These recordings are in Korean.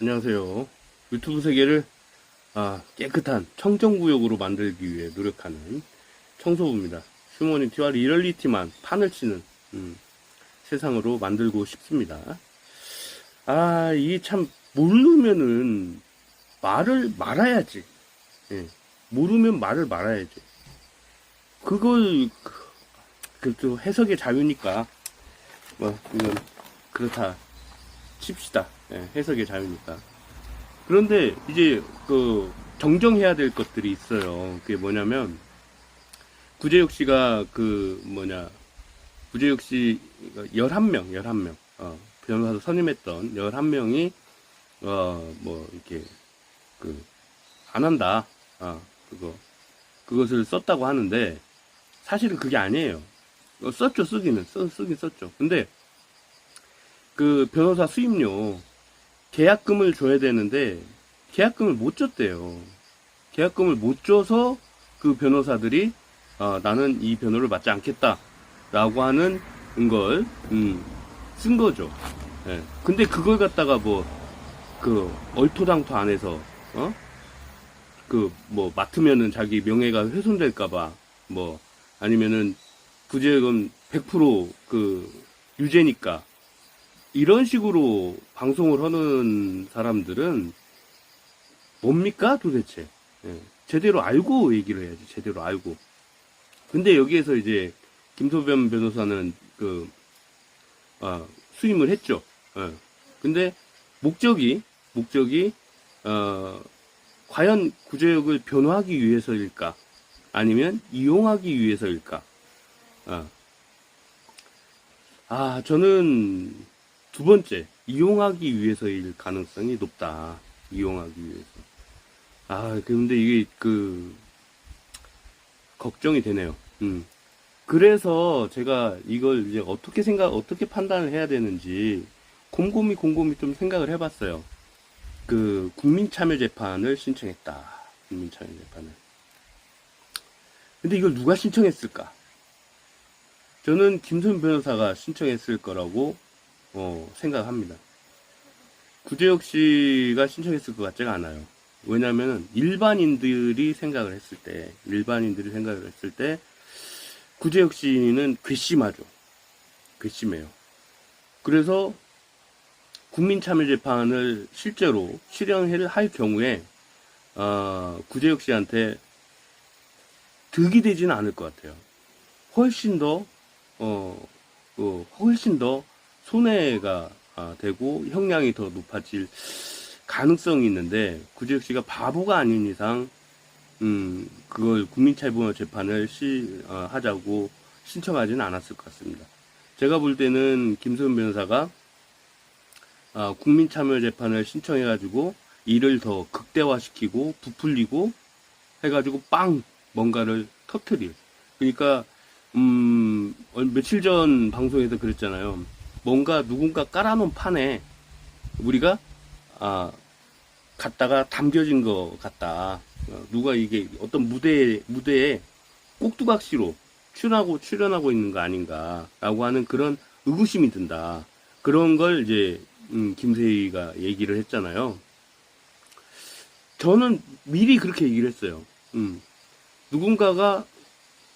안녕하세요. 유튜브 세계를 깨끗한 청정구역으로 만들기 위해 노력하는 청소부입니다. 휴머니티와 리얼리티만 판을 치는 세상으로 만들고 싶습니다. 이 참 모르면은 말을 말아야지. 예, 모르면 말을 말아야지. 그걸 또 해석의 자유니까 이건 그렇다 칩시다. 예, 해석의 자유니까. 그런데 이제 정정해야 될 것들이 있어요. 그게 뭐냐면 구제욱 씨가 구제욱 씨 11명 변호사로 선임했던 11명이 이렇게 안 한다. 그것을 썼다고 하는데 사실은 그게 아니에요. 썼죠. 쓰긴 썼죠. 근데 그 변호사 수임료 계약금을 줘야 되는데 계약금을 못 줬대요. 계약금을 못 줘서 그 변호사들이 나는 이 변호를 맡지 않겠다 라고 하는 걸 쓴 거죠. 예. 근데 그걸 갖다가 얼토당토 안 해서 맡으면은 자기 명예가 훼손될까봐 아니면은 구제금 100% 유죄니까 이런 식으로 방송을 하는 사람들은 뭡니까 도대체? 예, 제대로 알고 얘기를 해야지. 제대로 알고. 근데 여기에서 이제 김소변 변호사는 수임을 했죠. 예. 근데 목적이 과연 구제역을 변호하기 위해서일까? 아니면 이용하기 위해서일까? 저는 두 번째, 이용하기 위해서일 가능성이 높다. 이용하기 위해서. 근데 이게 걱정이 되네요. 그래서 제가 이걸 이제 어떻게 판단을 해야 되는지 곰곰이 좀 생각을 해봤어요. 국민참여재판을 신청했다. 국민참여재판을. 근데 이걸 누가 신청했을까? 저는 김선 변호사가 신청했을 거라고 생각합니다. 구제혁 씨가 신청했을 것 같지가 않아요. 왜냐면 일반인들이 생각을 했을 때 구제혁 씨는 괘씸하죠. 괘씸해요. 그래서 국민참여재판을 실제로 실행을 할 경우에 구제혁 씨한테 득이 되지는 않을 것 같아요. 훨씬 더 손해가 되고 형량이 더 높아질 가능성이 있는데 구제혁 씨가 바보가 아닌 이상 그걸 국민참여재판을 하자고 신청하지는 않았을 것 같습니다. 제가 볼 때는 김소연 변호사가 국민참여재판을 신청해가지고 일을 더 극대화시키고 부풀리고 해가지고 뭔가를 터트릴. 그러니까 며칠 전 방송에서 그랬잖아요. 뭔가 누군가 깔아놓은 판에 우리가 갔다가 담겨진 것 같다. 누가 이게 어떤 무대에 꼭두각시로 출연하고 있는 거 아닌가라고 하는 그런 의구심이 든다. 그런 걸 이제 김세희가 얘기를 했잖아요. 저는 미리 그렇게 얘기를 했어요. 누군가가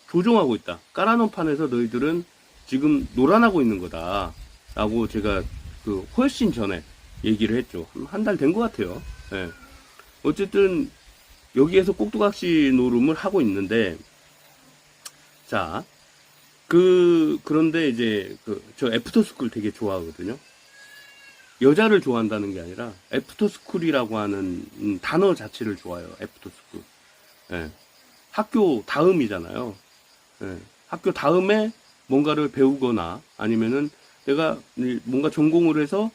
조종하고 있다. 깔아놓은 판에서 너희들은 지금 놀아나고 있는 거다. 라고 제가 훨씬 전에 얘기를 했죠. 한 달 된 것 같아요. 예. 어쨌든 여기에서 꼭두각시 노름을 하고 있는데, 자, 그런데 이제 저 애프터스쿨 되게 좋아하거든요. 여자를 좋아한다는 게 아니라 애프터스쿨이라고 하는 단어 자체를 좋아해요. 애프터스쿨. 예. 학교 다음이잖아요. 예. 학교 다음에 뭔가를 배우거나 아니면은 내가 뭔가 전공을 해서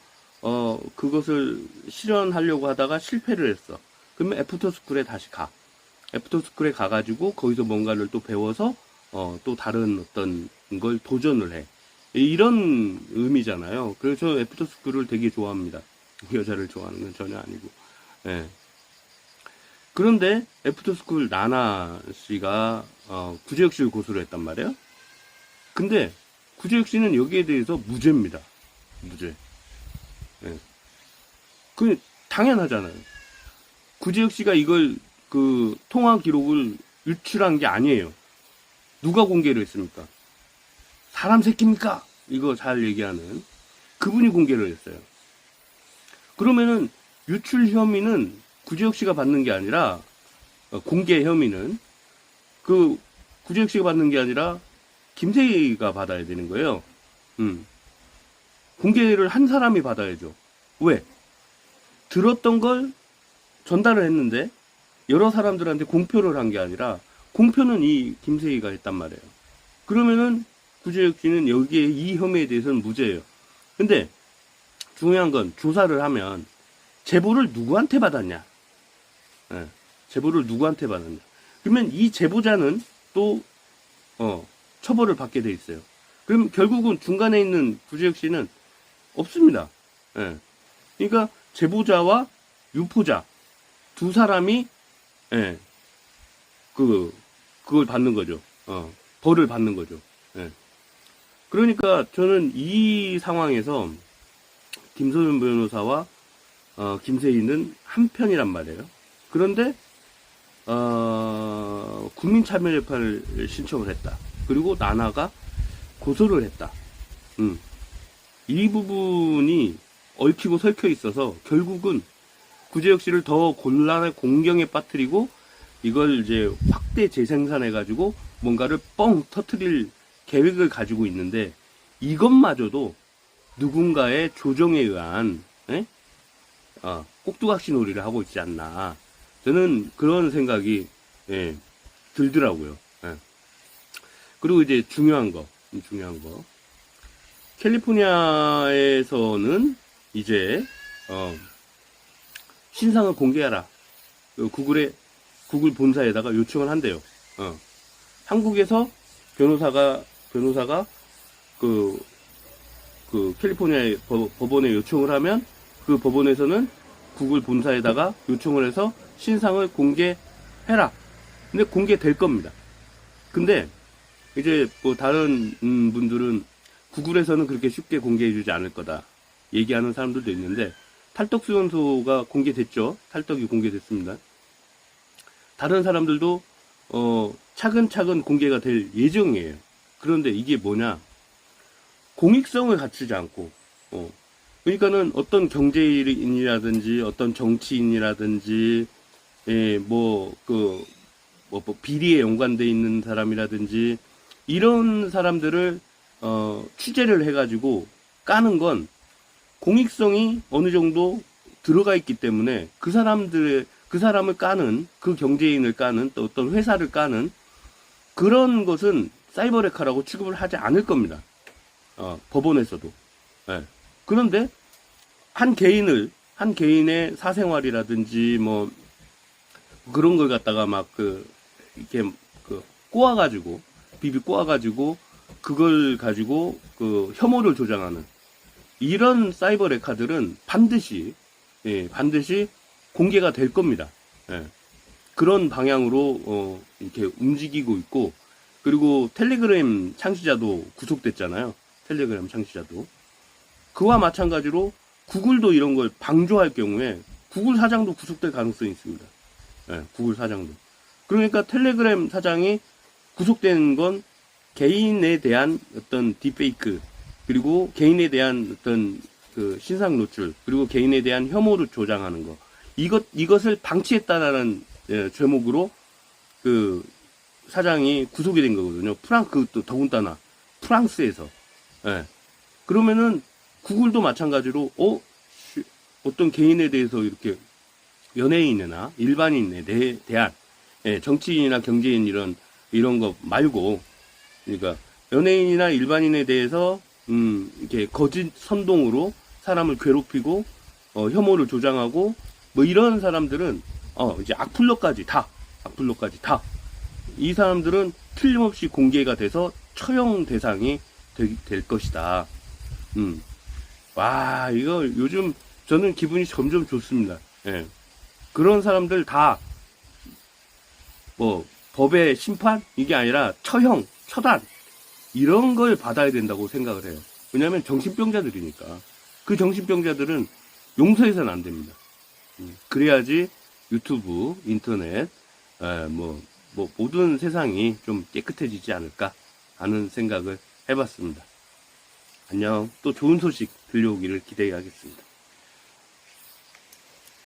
그것을 실현하려고 하다가 실패를 했어. 그러면 애프터스쿨에 다시 가. 애프터스쿨에 가가지고 거기서 뭔가를 또 배워서 또 다른 어떤 걸 도전을 해. 이런 의미잖아요. 그래서 애프터스쿨을 되게 좋아합니다. 여자를 좋아하는 건 전혀 아니고. 예. 그런데 애프터스쿨 나나 씨가 구제혁 씨를 고소를 했단 말이에요. 근데 구제혁 씨는 여기에 대해서 무죄입니다. 무죄. 예. 당연하잖아요. 구지혁 씨가 이걸 그 통화 기록을 유출한 게 아니에요. 누가 공개를 했습니까? 사람 새끼입니까? 이거 잘 얘기하는 그분이 공개를 했어요. 그러면은 유출 혐의는 구지혁 씨가 받는 게 아니라 공개 혐의는 그 구지혁 씨가 받는 게 아니라 김세희가 받아야 되는 거예요. 공개를 한 사람이 받아야죠. 왜? 들었던 걸 전달을 했는데 여러 사람들한테 공표를 한 게 아니라 공표는 이 김세희가 했단 말이에요. 그러면은 구지혁 씨는 여기에 이 혐의에 대해서는 무죄예요. 근데 중요한 건 조사를 하면 제보를 누구한테 받았냐? 예, 제보를 누구한테 받았냐? 그러면 이 제보자는 또 처벌을 받게 돼 있어요. 그럼 결국은 중간에 있는 구지혁 씨는 없습니다. 예. 그러니까 제보자와 유포자 두 사람이 그걸 받는 거죠. 벌을 받는 거죠. 예. 그러니까 저는 이 상황에서 김소연 변호사와 김세희는 한 편이란 말이에요. 그런데 국민참여재판을 신청을 했다. 그리고 나나가 고소를 했다. 이 부분이 얽히고 설켜 있어서 결국은 구지혁 씨를 더 곤란한 공경에 빠뜨리고 이걸 이제 확대 재생산해가지고 뭔가를 뻥 터트릴 계획을 가지고 있는데 이것마저도 누군가의 조정에 의한 꼭두각시 놀이를 하고 있지 않나. 저는 그런 생각이 들더라고요. 그리고 이제 중요한 거. 캘리포니아에서는 이제 신상을 공개하라. 구글 본사에다가 요청을 한대요. 한국에서 변호사가 그 캘리포니아 법원에 요청을 하면 그 법원에서는 구글 본사에다가 요청을 해서 신상을 공개해라. 근데 공개될 겁니다. 근데 이제 뭐 다른 분들은 구글에서는 그렇게 쉽게 공개해주지 않을 거다 얘기하는 사람들도 있는데 탈덕수용소가 공개됐죠. 탈덕이 공개됐습니다. 다른 사람들도 차근차근 공개가 될 예정이에요. 그런데 이게 뭐냐? 공익성을 갖추지 않고 그러니까는 어떤 경제인이라든지 어떤 정치인이라든지 비리에 연관돼 있는 사람이라든지 이런 사람들을 취재를 해가지고 까는 건 공익성이 어느 정도 들어가 있기 때문에 그 사람을 까는, 그 경제인을 까는, 또 어떤 회사를 까는 그런 것은 사이버레카라고 취급을 하지 않을 겁니다. 법원에서도. 네. 그런데 한 개인의 사생활이라든지 뭐 그런 걸 갖다가 막 이렇게 꼬아가지고 비비 꼬아가지고 그걸 가지고 혐오를 조장하는 이런 사이버 레카들은 반드시 공개가 될 겁니다. 그런 방향으로 이렇게 움직이고 있고, 그리고 텔레그램 창시자도 구속됐잖아요. 텔레그램 창시자도. 그와 마찬가지로 구글도 이런 걸 방조할 경우에 구글 사장도 구속될 가능성이 있습니다. 구글 사장도. 그러니까 텔레그램 사장이 구속된 건 개인에 대한 어떤 딥페이크, 그리고 개인에 대한 어떤 신상 노출, 그리고 개인에 대한 혐오를 조장하는 거. 이것을 방치했다라는 제목으로 사장이 구속이 된 거거든요. 또 더군다나 프랑스에서. 그러면은 구글도 마찬가지로 어떤 개인에 대해서 이렇게 연예인이나 일반인에 대한 정치인이나 경제인 이런 거 말고, 그러니까 연예인이나 일반인에 대해서 이렇게 거짓 선동으로 사람을 괴롭히고 혐오를 조장하고 뭐 이런 사람들은 이제 악플러까지 다 이 사람들은 틀림없이 공개가 돼서 처형 대상이 될 것이다. 와, 이거 요즘 저는 기분이 점점 좋습니다. 그런 사람들 다 뭐 법의 심판 이게 아니라 처형, 처단 이런 걸 받아야 된다고 생각을 해요. 왜냐하면 정신병자들이니까. 그 정신병자들은 용서해서는 안 됩니다. 그래야지 유튜브, 인터넷, 모든 세상이 좀 깨끗해지지 않을까 하는 생각을 해봤습니다. 안녕. 또 좋은 소식 들려오기를 기대하겠습니다.